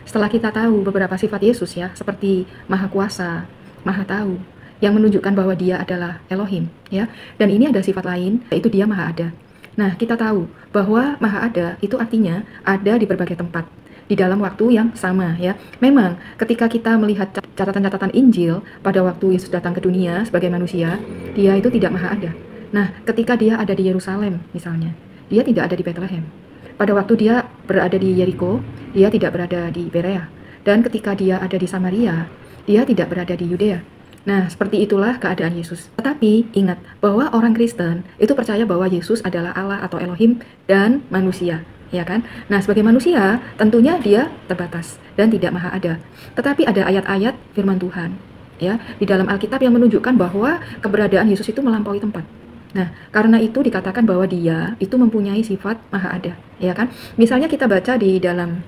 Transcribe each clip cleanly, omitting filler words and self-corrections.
setelah kita tahu beberapa sifat Yesus ya, seperti Maha Kuasa, Maha Tahu, yang menunjukkan bahwa Dia adalah Elohim ya. Dan ini ada sifat lain, yaitu Dia Maha Ada. Nah, kita tahu bahwa Maha Ada itu artinya ada di berbagai tempat, di dalam waktu yang sama ya. Memang ketika kita melihat catatan-catatan Injil pada waktu Yesus datang ke dunia sebagai manusia, Dia itu tidak Maha Ada. Nah, ketika Dia ada di Yerusalem misalnya, Dia tidak ada di Bethlehem. Pada waktu Dia berada di Yeriko, Dia tidak berada di Berea. Dan ketika Dia ada di Samaria, Dia tidak berada di Yudea. Nah, seperti itulah keadaan Yesus. Tetapi ingat bahwa orang Kristen itu percaya bahwa Yesus adalah Allah atau Elohim dan manusia, ya kan? Nah, sebagai manusia, tentunya Dia terbatas dan tidak Maha Ada. Tetapi ada ayat-ayat firman Tuhan ya di dalam Alkitab yang menunjukkan bahwa keberadaan Yesus itu melampaui tempat. Nah, karena itu dikatakan bahwa Dia itu mempunyai sifat Maha Ada, ya kan? Misalnya kita baca di dalam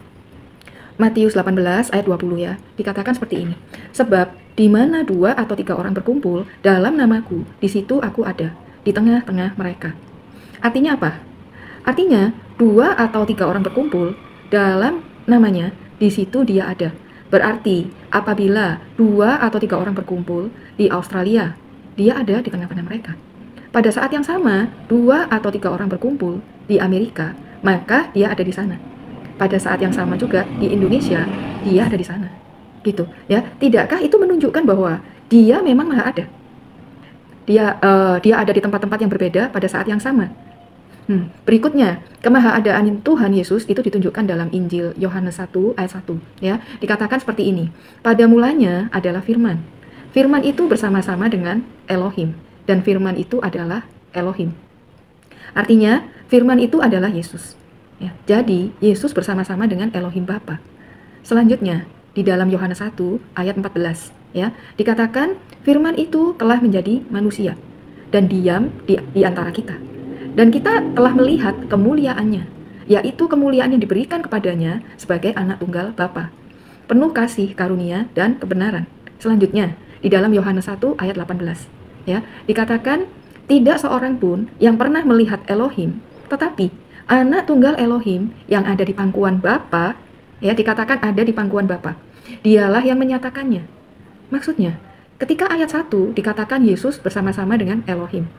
Matius 18 ayat 20 ya, dikatakan seperti ini. Sebab di mana 2 atau 3 orang berkumpul dalam namaku, di situ aku ada, di tengah-tengah mereka. Artinya apa? Artinya 2 atau 3 orang berkumpul dalam namanya, di situ Dia ada. Berarti apabila 2 atau 3 orang berkumpul di Australia, Dia ada di tengah-tengah mereka. Pada saat yang sama, 2 atau 3 orang berkumpul di Amerika, maka Dia ada di sana. Pada saat yang sama juga di Indonesia, Dia ada di sana. Gitu ya. Tidakkah itu menunjukkan bahwa Dia memang Maha Ada? Dia ada di tempat-tempat yang berbeda pada saat yang sama. Berikutnya, kemahaadaan Tuhan Yesus itu ditunjukkan dalam Injil Yohanes 1 ayat 1 ya. Dikatakan seperti ini. Pada mulanya adalah firman. Firman itu bersama-sama dengan Elohim, dan firman itu adalah Elohim. Artinya, firman itu adalah Yesus. Ya, jadi, Yesus bersama-sama dengan Elohim Bapa. Selanjutnya, di dalam Yohanes 1 ayat 14, ya, dikatakan firman itu telah menjadi manusia dan diam di antara kita. Dan kita telah melihat kemuliaannya, yaitu kemuliaan yang diberikan kepadanya sebagai anak tunggal Bapa, penuh kasih, karunia, dan kebenaran. Selanjutnya, di dalam Yohanes 1 ayat 18, ya, dikatakan tidak seorang pun yang pernah melihat Elohim, tetapi anak tunggal Elohim yang ada di pangkuan Bapa, ya, dikatakan ada di pangkuan Bapa. Dialah yang menyatakannya. Maksudnya, ketika ayat 1 dikatakan Yesus bersama-sama dengan Elohim.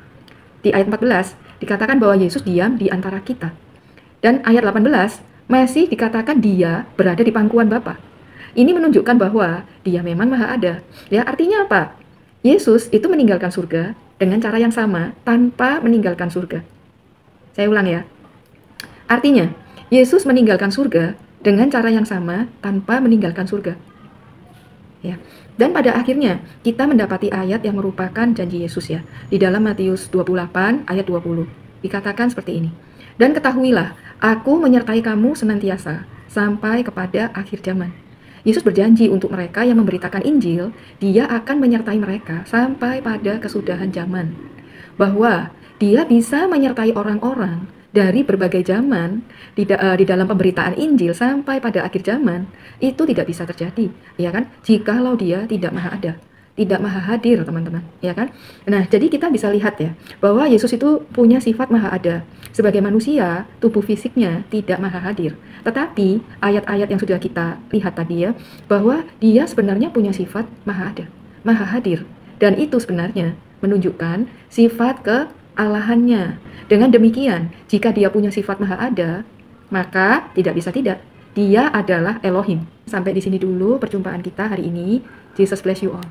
Di ayat 14 dikatakan bahwa Yesus diam di antara kita. Dan ayat 18 masih dikatakan Dia berada di pangkuan Bapa. Ini menunjukkan bahwa Dia memang Maha Ada. Ya, artinya apa? Yesus itu meninggalkan surga dengan cara yang sama tanpa meninggalkan surga. Saya ulang ya. Artinya, Yesus meninggalkan surga dengan cara yang sama tanpa meninggalkan surga. Ya. Dan pada akhirnya kita mendapati ayat yang merupakan janji Yesus ya. Di dalam Matius 28 ayat 20 dikatakan seperti ini. Dan ketahuilah, aku menyertai kamu senantiasa sampai kepada akhir zaman. Yesus berjanji untuk mereka yang memberitakan Injil, Dia akan menyertai mereka sampai pada kesudahan zaman. Bahwa Dia bisa menyertai orang-orang dari berbagai zaman di dalam pemberitaan Injil sampai pada akhir zaman, itu tidak bisa terjadi, ya kan? Jikalau Dia tidak Maha Ada, tidak Maha Hadir, teman-teman, ya kan? Nah, jadi kita bisa lihat ya, bahwa Yesus itu punya sifat Maha Ada. Sebagai manusia, tubuh fisiknya tidak Maha Hadir. Tetapi ayat-ayat yang sudah kita lihat tadi ya, bahwa Dia sebenarnya punya sifat Maha Ada, Maha Hadir. Dan itu sebenarnya menunjukkan sifat kealahannya. Dengan demikian, jika Dia punya sifat Maha Ada, maka tidak bisa tidak, Dia adalah Elohim. Sampai di sini dulu perjumpaan kita hari ini. Jesus bless you all.